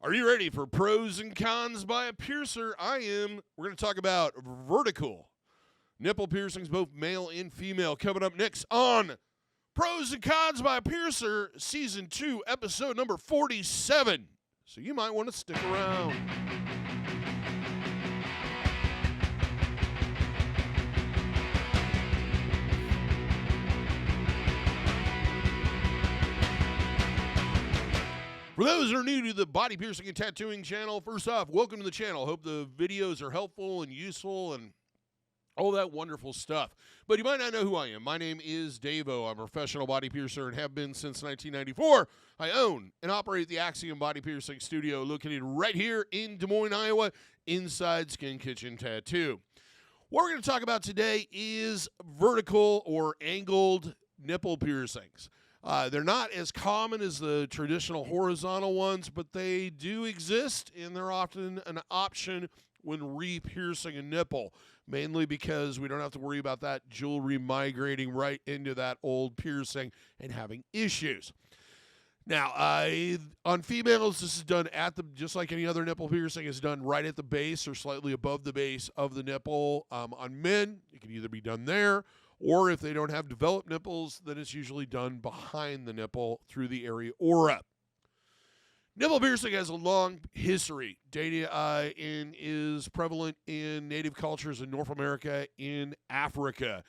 Are you ready for pros and cons by a piercer? I am. We're going to talk about vertical nipple piercings, both male and female, coming up next on Pros and Cons by a Piercer, Season 2, Episode number 47. So you might want to stick around. For those that are new to the body piercing and tattooing channel, first off, welcome to the channel. Hope the videos are helpful and useful and all that wonderful stuff. But you might not know who I am. My name is DaVo. I'm a professional body piercer and have been since 1994. I own and operate the Axiom Body Piercing Studio located right here in Des Moines, Iowa, inside Skin Kitchen Tattoo. What we're going to talk about today is vertical or angled nipple piercings. They're not as common as the traditional horizontal ones, but they do exist, and they're often an option when re-piercing a nipple, mainly because we don't have to worry about that jewelry migrating right into that old piercing and having issues. Now, on females, this is done just like any other nipple piercing, is done right at the base or slightly above the base of the nipple. On men, it can either be done there, or if they don't have developed nipples, then it's usually done behind the nipple through the areola. Nipple piercing has a long history, dating and is prevalent in native cultures in North America, in Africa.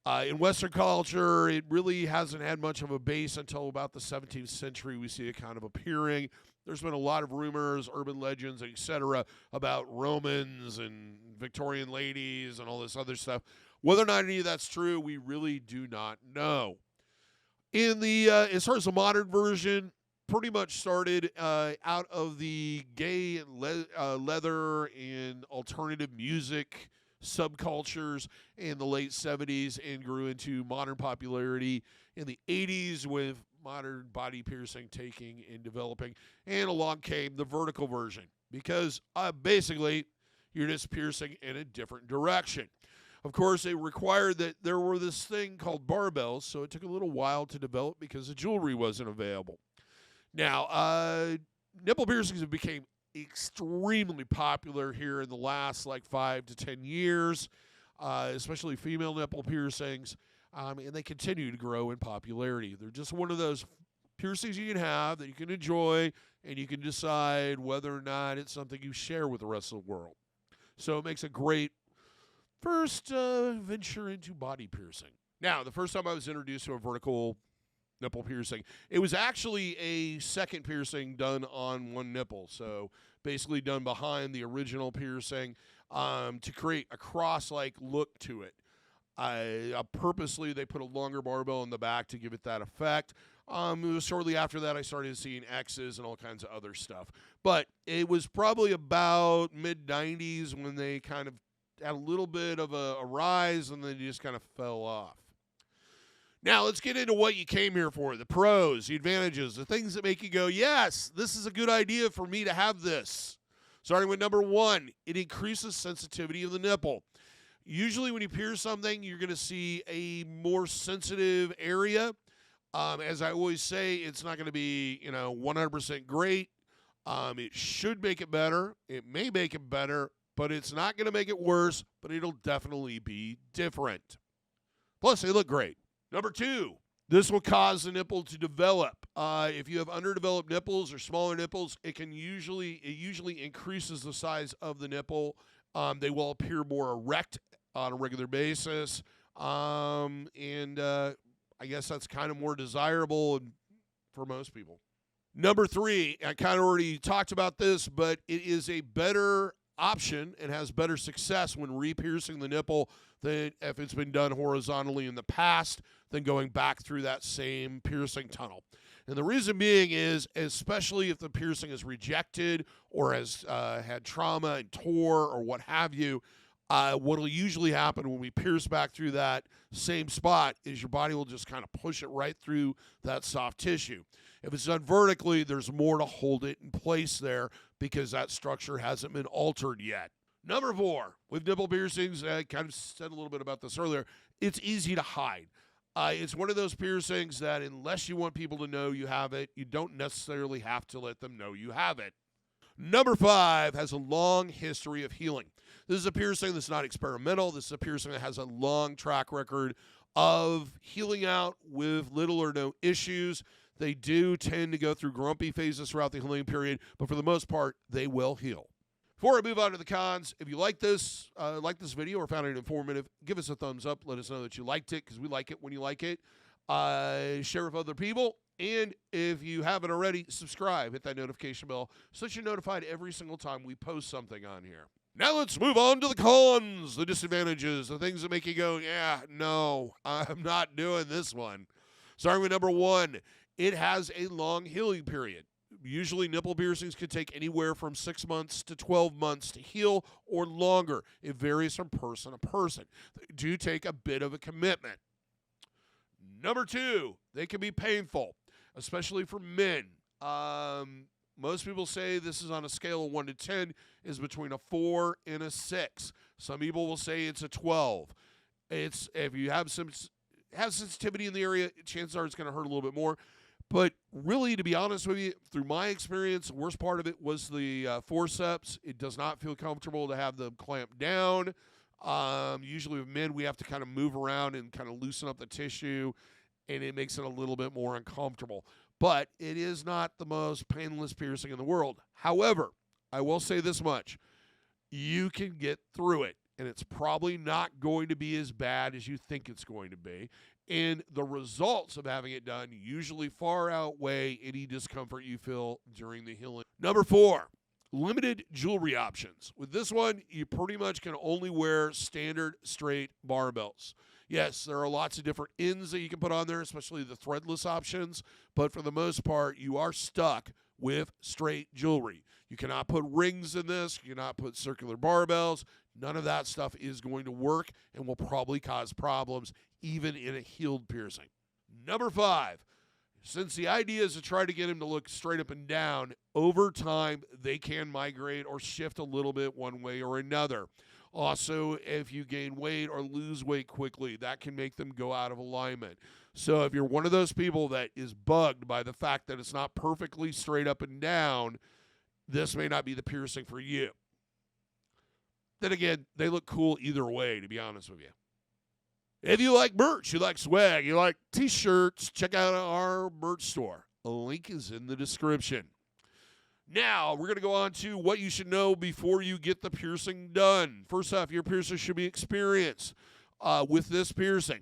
In Western culture, it really hasn't had much of a base until about the 17th century. We see it kind of appearing. There's been a lot of rumors, urban legends, etc., about Romans and Victorian ladies and all this other stuff. Whether or not any of that's true, we really do not know. In the as far as the modern version, pretty much started out of the gay leather and alternative music subcultures in the late 70s and grew into modern popularity in the 80s with modern body piercing taking and developing. And along came the vertical version because basically you're just piercing in a different direction. Of course, it required that there were this thing called barbells, so it took a little while to develop because the jewelry wasn't available. Now, nipple piercings have become extremely popular here in the last 5 to 10 years, especially female nipple piercings, and they continue to grow in popularity. They're just one of those piercings you can have that you can enjoy, and you can decide whether or not it's something you share with the rest of the world. So it makes a great first venture into body piercing. Now, the first time I was introduced to a vertical nipple piercing, it was actually a second piercing done on one nipple. So basically done behind the original piercing to create a cross-like look to it. Purposely, they put a longer barbell in the back to give it that effect. It was shortly after that I started seeing X's and all kinds of other stuff. But it was probably about mid-90s when they kind of had a little bit of a rise, and then you just kind of fell off. Now, let's get into what you came here for, the pros, the advantages, the things that make you go, yes, this is a good idea for me to have this. Starting with number one, it increases sensitivity of the nipple. Usually when you pierce something, you're going to see a more sensitive area. As I always say, it's not going to be 100% great. It should make it better. It may make it better, but it's not going to make it worse, but it'll definitely be different. Plus, they look great. Number two, this will cause the nipple to develop. If you have underdeveloped nipples or smaller nipples, it usually increases the size of the nipple. They will appear more erect on a regular basis, and I guess that's kind of more desirable for most people. Number three, I kind of already talked about this, but it is a better option and has better success when re-piercing the nipple than if it's been done horizontally in the past than going back through that same piercing tunnel. And the reason being is, especially if the piercing is rejected or has had trauma and tore or what have you, what will usually happen when we pierce back through that same spot is your body will just kind of push it right through that soft tissue. If it's done vertically, there's more to hold it in place there because that structure hasn't been altered yet. Number four, with nipple piercings, I kind of said a little bit about this earlier, it's easy to hide. It's one of those piercings that unless you want people to know you have it, you don't necessarily have to let them know you have it. Number 5 has a long history of healing. This is a piercing that's not experimental. This is a piercing that has a long track record of healing out with little or no issues. They do tend to go through grumpy phases throughout the healing period, but for the most part, they will heal. Before I move on to the cons, if you like this video or found it informative, give us a thumbs up. Let us know that you liked it, because we like it when you like it. Share with other people. And if you haven't already, subscribe. Hit that notification bell so that you're notified every single time we post something on here. Now let's move on to the cons, the disadvantages, the things that make you go, yeah, no, I'm not doing this one. Starting with number 1, it has a long healing period. Usually nipple piercings could take anywhere from 6 months to 12 months to heal or longer. It varies from person to person. They do take a bit of a commitment. Number 2, they can be painful, especially for men. Most people say this is on a scale of 1 to 10 is between a 4 and a 6. Some people will say it's a 12. If you have sensitivity in the area, chances are it's going to hurt a little bit more. But really, to be honest with you, through my experience, the worst part of it was the forceps. It does not feel comfortable to have them clamped down. Usually with men, we have to kind of move around and kind of loosen up the tissue, and it makes it a little bit more uncomfortable. But it is not the most painless piercing in the world. However, I will say this much. You can get through it, and it's probably not going to be as bad as you think it's going to be. And the results of having it done usually far outweigh any discomfort you feel during the healing. Number 4, limited jewelry options. With this one, you pretty much can only wear standard straight barbells. Yes, there are lots of different ends that you can put on there, especially the threadless options, but for the most part, you are stuck with straight jewelry. You cannot put rings in this. You cannot put circular barbells. None of that stuff is going to work and will probably cause problems even in a healed piercing. Number 5, since the idea is to try to get him to look straight up and down, over time they can migrate or shift a little bit one way or another. Also, if you gain weight or lose weight quickly, that can make them go out of alignment. So if you're one of those people that is bugged by the fact that it's not perfectly straight up and down, this may not be the piercing for you. Then again, they look cool either way, to be honest with you. If you like merch, you like swag, you like t-shirts, check out our merch store. A link is in the description. Now, we're going to go on to what you should know before you get the piercing done. First off, your piercer should be experienced with this piercing.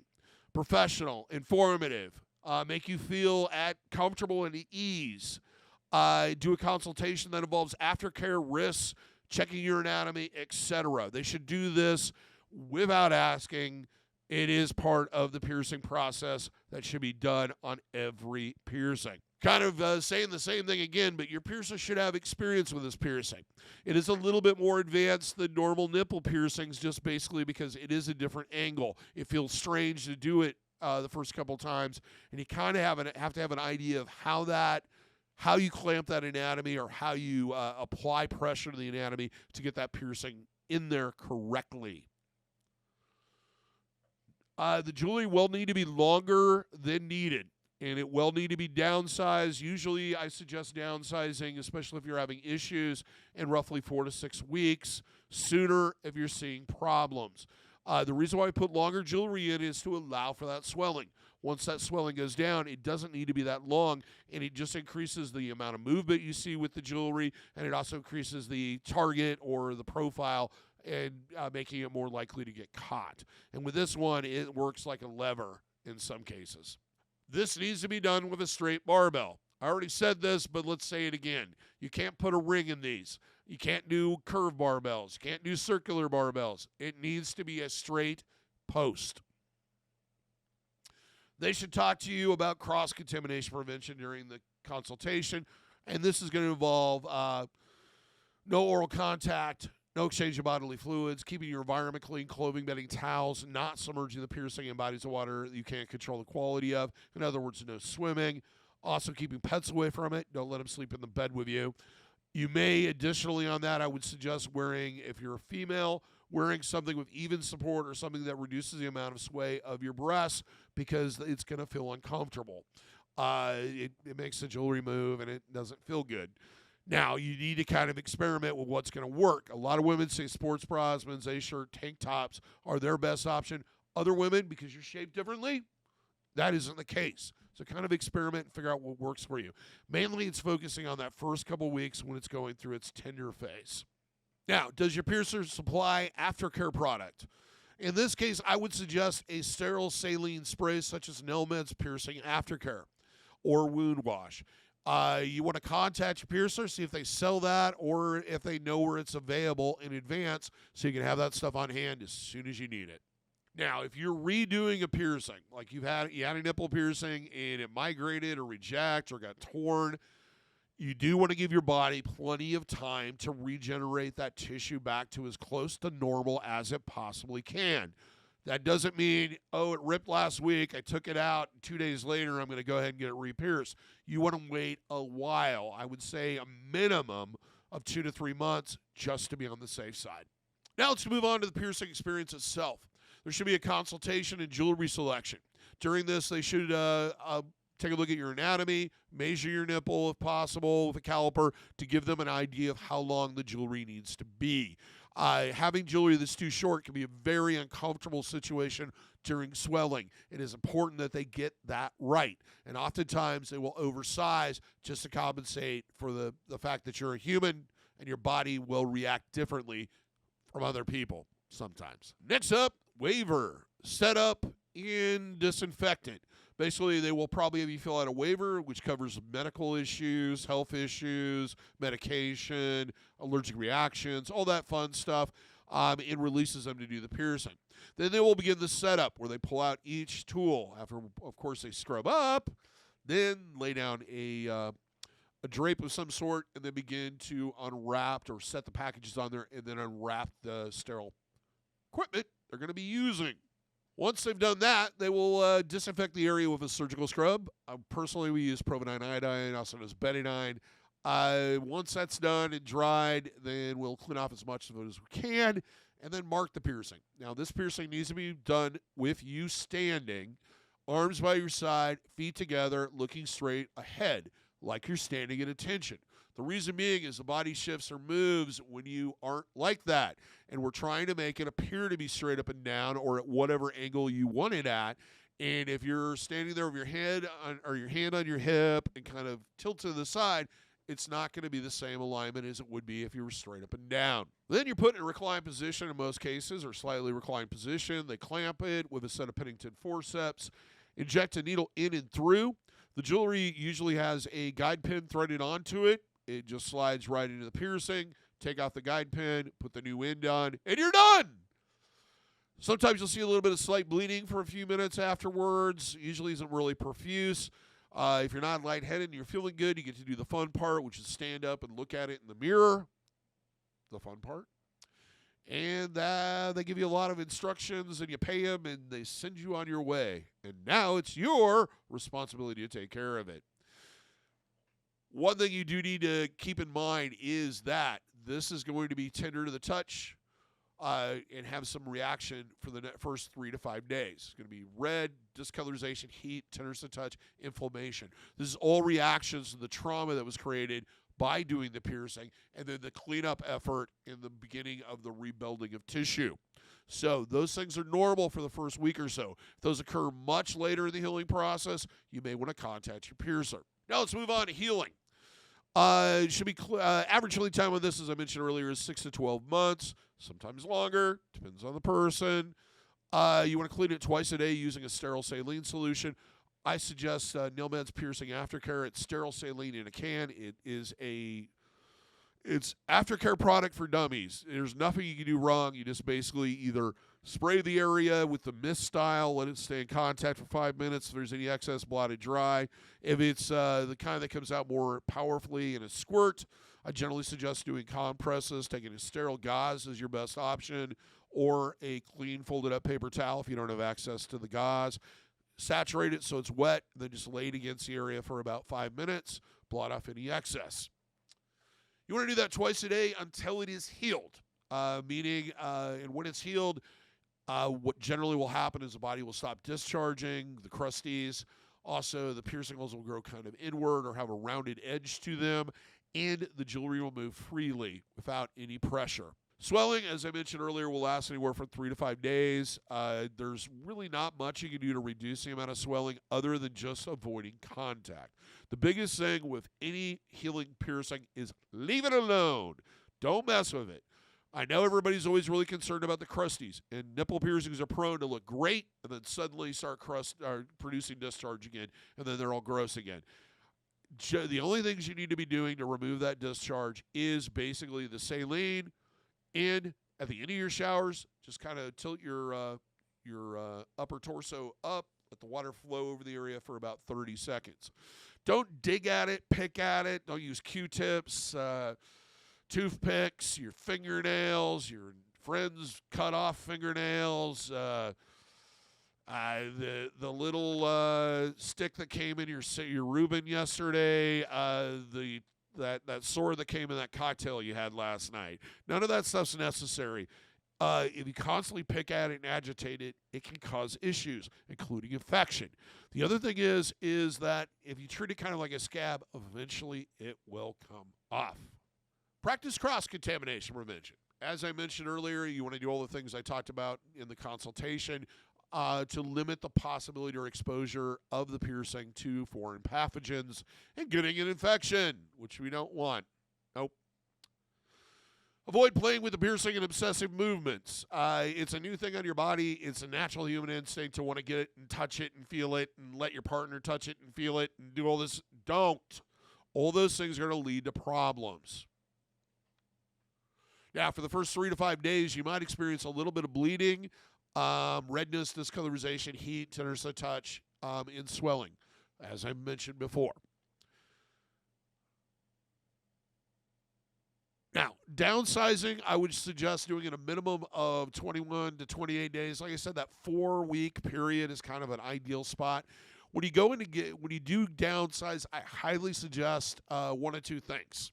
Professional, informative, make you feel comfortable and at ease. Do a consultation that involves aftercare, risks, checking your anatomy, etc. They should do this without asking. It is part of the piercing process that should be done on every piercing. Kind of saying the same thing again, but your piercer should have experience with this piercing. It is a little bit more advanced than normal nipple piercings, just basically because it is a different angle. It feels strange to do it the first couple times, and you kind of have to have an idea of how you clamp that anatomy or how you apply pressure to the anatomy to get that piercing in there correctly. The jewelry will need to be longer than needed, and it will need to be downsized. Usually I suggest downsizing, especially if you're having issues, in roughly 4 to 6 weeks, sooner if you're seeing problems. The reason why I put longer jewelry in is to allow for that swelling. Once that swelling goes down, it doesn't need to be that long, and it just increases the amount of movement you see with the jewelry, and it also increases the target or the profile and making it more likely to get caught. And with this one, it works like a lever in some cases. This needs to be done with a straight barbell. I already said this, but let's say it again. You can't put a ring in these. You can't do curved barbells. You can't do circular barbells. It needs to be a straight post. They should talk to you about cross-contamination prevention during the consultation, and this is going to involve no oral contact, no exchange of bodily fluids, keeping your environment clean, clothing, bedding, towels, not submerging the piercing in bodies of water that you can't control the quality of. In other words, no swimming. Also, keeping pets away from it. Don't let them sleep in the bed with you. You may, additionally on that, I would suggest wearing, if you're a female, wearing something with even support or something that reduces the amount of sway of your breasts because it's going to feel uncomfortable. It makes the jewelry move and it doesn't feel good. Now, you need to kind of experiment with what's going to work. A lot of women say sports bras, men's A-shirt, tank tops are their best option. Other women, because you're shaped differently, that isn't the case. So kind of experiment and figure out what works for you. Mainly, it's focusing on that first couple weeks when it's going through its tender phase. Now, does your piercer supply aftercare product? In this case, I would suggest a sterile saline spray such as Nelmed's Piercing Aftercare or Wound Wash. You want to contact your piercer, see if they sell that or if they know where it's available in advance so you can have that stuff on hand as soon as you need it. Now, if you're redoing a piercing, like you had a nipple piercing and it migrated or rejected or got torn, you do want to give your body plenty of time to regenerate that tissue back to as close to normal as it possibly can. That doesn't mean, oh, it ripped last week, I took it out, 2 days later I'm going to go ahead and get it re-pierced. You want to wait a while. I would say a minimum of 2 to 3 months just to be on the safe side. Now let's move on to the piercing experience itself. There should be a consultation and jewelry selection. During this, they should take a look at your anatomy, measure your nipple if possible with a caliper to give them an idea of how long the jewelry needs to be. Having jewelry that's too short can be a very uncomfortable situation during swelling. It is important that they get that right. And oftentimes they will oversize just to compensate for the fact that you're a human and your body will react differently from other people sometimes. Next up, waiver, setup, and disinfectant. Basically, they will probably have you fill out a waiver, which covers medical issues, health issues, medication, allergic reactions, all that fun stuff, and releases them to do the piercing. Then they will begin the setup, where they pull out each tool. After, of course, they scrub up, then lay down a drape of some sort, and then begin to unwrap or set the packages on there, and then unwrap the sterile equipment they're going to be using. Once they've done that, they will disinfect the area with a surgical scrub. Personally, we use providine iodine, also known as betadine. Once that's done and dried, then we'll clean off as much of it as we can and then mark the piercing. Now, this piercing needs to be done with you standing, arms by your side, feet together, looking straight ahead, like you're standing at attention. The reason being is the body shifts or moves when you aren't like that. And we're trying to make it appear to be straight up and down or at whatever angle you want it at. And if you're standing there with your head or your hand on your hip and kind of tilt to the side, it's not going to be the same alignment as it would be if you were straight up and down. Then you're put in a reclined position in most cases, or slightly reclined position. They clamp it with a set of Pennington forceps, inject a needle in and through. The jewelry usually has a guide pin threaded onto it. It just slides right into the piercing. Take off the guide pin, put the new end on, and you're done. Sometimes you'll see a little bit of slight bleeding for a few minutes afterwards. Usually isn't really profuse. If you're not lightheaded and you're feeling good, you get to do the fun part, which is stand up and look at it in the mirror. The fun part. And they give you a lot of instructions, and you pay them, and they send you on your way. And now it's your responsibility to take care of it. One thing you do need to keep in mind is that this is going to be tender to the touch and have some reaction for the first 3 to 5 days. It's going to be red, discolorization, heat, tenderness to touch, inflammation. This is all reactions to the trauma that was created by doing the piercing and then the cleanup effort in the beginning of the rebuilding of tissue. So those things are normal for the first week or so. If those occur much later in the healing process, you may want to contact your piercer. Now let's move on to healing. It should be average healing time on this, as I mentioned earlier, is 6 to 12 months, sometimes longer, depends on the person. You want to clean it twice a day using a sterile saline solution. I suggest Nelmed's Piercing Aftercare. It's sterile saline in a can. It's aftercare product for dummies. There's nothing you can do wrong. You just basically either spray the area with the mist style, let it stay in contact for 5 minutes. If there's any excess, blot it dry. If it's the kind that comes out more powerfully in a squirt, I generally suggest doing compresses. Taking a sterile gauze is your best option, or a clean folded up paper towel if you don't have access to the gauze. Saturate it so it's wet, then just lay it against the area for about 5 minutes. Blot off any excess. You want to do that twice a day until it is healed, meaning and when it's healed, what generally will happen is the body will stop discharging, the crusties. Also, the piercing holes will grow kind of inward or have a rounded edge to them. and the jewelry will move freely without any pressure. Swelling, as I mentioned earlier, will last anywhere from 3 to 5 days. There's really not much you can do to reduce the amount of swelling other than just avoiding contact. The biggest thing with any healing piercing is leave it alone. Don't mess with it. I know everybody's always really concerned about the crusties, and nipple piercings are prone to look great and then suddenly start producing discharge again, and then they're all gross again. The only things you need to be doing to remove that discharge is basically the saline, and at the end of your showers, just kind of tilt your upper torso up, let the water flow over the area for about 30 seconds. Don't dig at it, pick at it. Don't use Q-tips, toothpicks, your fingernails, your friends' cut off fingernails, the little stick that came in your Reuben yesterday, that sword that came in that cocktail you had last night. None of that stuff's necessary. If you constantly pick at it and agitate it, it can cause issues, including infection. The other thing is that if you treat it kind of like a scab, eventually it will come off. Practice cross-contamination prevention. As I mentioned earlier, you want to do all the things I talked about in the consultation to limit the possibility or exposure of the piercing to foreign pathogens and getting an infection, which we don't want. Nope. Avoid playing with the piercing and obsessive movements. It's a new thing on your body. It's a natural human instinct to want to get it and touch it and feel it and let your partner touch it and feel it and do all this. Don't. All those things are going to lead to problems. Now, for the first 3 to 5 days, you might experience a little bit of bleeding, redness, discolorization, heat, tenderness of touch, and swelling, as I mentioned before. Now, downsizing, I would suggest doing it a minimum of 21 to 28 days. Like I said, that 4-week period is kind of an ideal spot. When you do downsize, I highly suggest one of two things.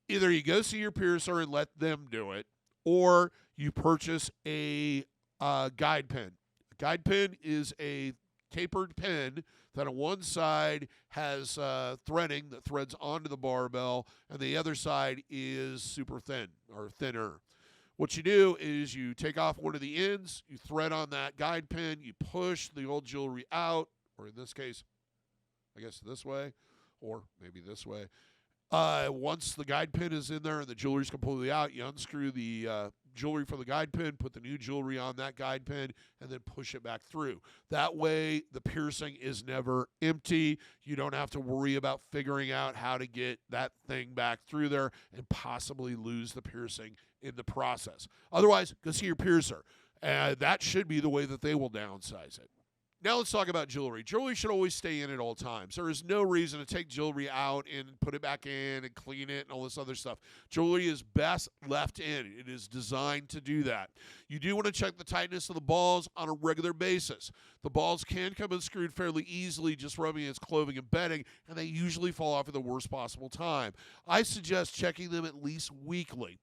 Either you go see your piercer and let them do it, or you purchase a guide pin. A guide pin is a tapered pin that on one side has threading that threads onto the barbell, and the other side is super thin or thinner. What you do is you take off one of the ends, you thread on that guide pin, you push the old jewelry out, or in this case, I guess this way, or maybe this way. Once the guide pin is in there and the jewelry's completely out, you unscrew the jewelry from the guide pin, put the new jewelry on that guide pin, and then push it back through. That way, the piercing is never empty. You don't have to worry about figuring out how to get that thing back through there and possibly lose the piercing in the process. Otherwise, go see your piercer. That should be the way that they will downsize it. Now let's talk about jewelry. Jewelry should always stay in at all times. There is no reason to take jewelry out and put it back in and clean it and all this other stuff. Jewelry is best left in. It is designed to do that. You do want to check the tightness of the balls on a regular basis. The balls can come unscrewed fairly easily just rubbing against clothing and bedding, and they usually fall off at the worst possible time. I suggest checking them at least weekly.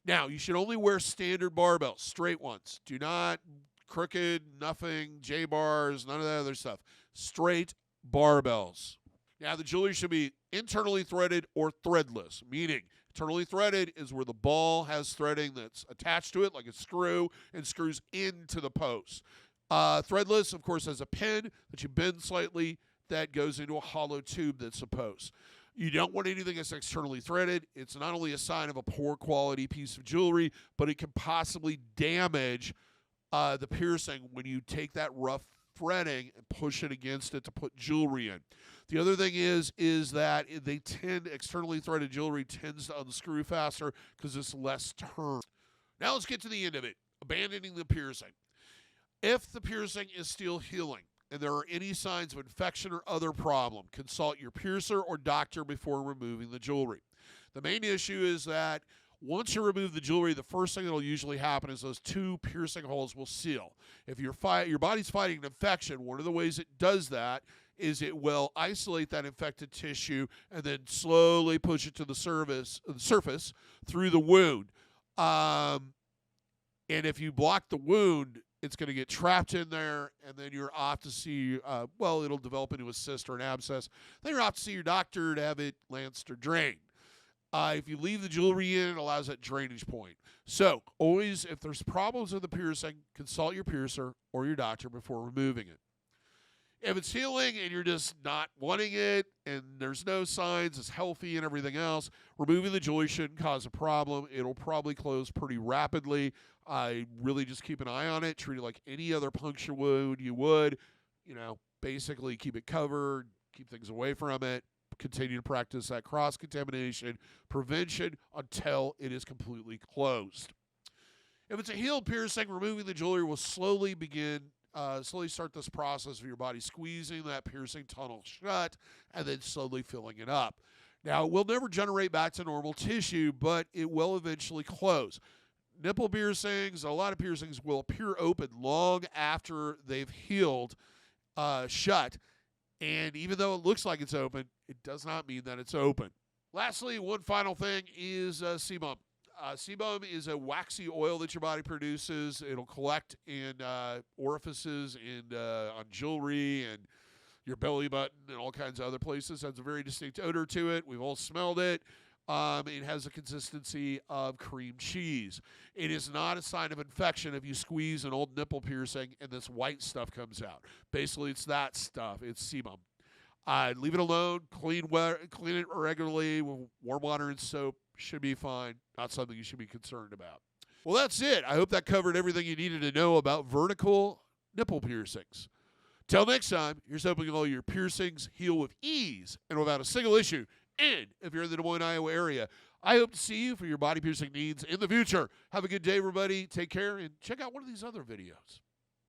Now, you should only wear standard barbells, straight ones. Do not crooked, nothing, J-bars, none of that other stuff. Straight barbells. Now, the jewelry should be internally threaded or threadless, meaning internally threaded is where the ball has threading that's attached to it like a screw and screws into the post. Threadless, of course, has a pin that you bend slightly that goes into a hollow tube that's a post. You don't want anything that's externally threaded. It's not only a sign of a poor quality piece of jewelry, but it can possibly damage the piercing when you take that rough threading and push it against it to put jewelry in. The other thing is that externally threaded jewelry tends to unscrew faster because it's less turn. Now let's get to the end of it, abandoning the piercing. If the piercing is still healing and there are any signs of infection or other problem, consult your piercer or doctor before removing the jewelry. The main issue is that once you remove the jewelry, the first thing that will usually happen is those 2 piercing holes will seal. If your body's fighting an infection, one of the ways it does that is it will isolate that infected tissue and then slowly push it to the surface through the wound. And if you block the wound, it's going to get trapped in there, and then you're off to see, it'll develop into a cyst or an abscess. Then you're off to see your doctor to have it lanced or drained. If you leave the jewelry in, it allows that drainage point. So always, if there's problems with the piercing, consult your piercer or your doctor before removing it. If it's healing and you're just not wanting it and there's no signs, it's healthy and everything else, removing the jewelry shouldn't cause a problem. It'll probably close pretty rapidly. I really just keep an eye on it, treat it like any other puncture wound you would. Basically keep it covered, keep things away from it, continue to practice that cross-contamination prevention until it is completely closed. If it's a healed piercing, removing the jewelry will slowly start this process of your body squeezing that piercing tunnel shut and then slowly filling it up. Now, it will never generate back to normal tissue, but it will eventually close. Nipple piercings, a lot of piercings will appear open long after they've healed shut. And even though it looks like it's open, it does not mean that it's open. Lastly, one final thing is sebum. Sebum is a waxy oil that your body produces. It'll collect in orifices and on jewelry and your belly button and all kinds of other places. It has a very distinct odor to it. We've all smelled it. It has a consistency of cream cheese. It is not a sign of infection if you squeeze an old nipple piercing and this white stuff comes out. Basically, it's that stuff. It's sebum. Leave it alone. Clean it regularly with warm water and soap. Should be fine. Not something you should be concerned about. Well, that's it. I hope that covered everything you needed to know about vertical nipple piercings. Till next time, here's hoping all your piercings heal with ease and without a single issue. And if you're in the Des Moines, Iowa area, I hope to see you for your body piercing needs in the future. Have a good day, everybody. Take care, and check out one of these other videos.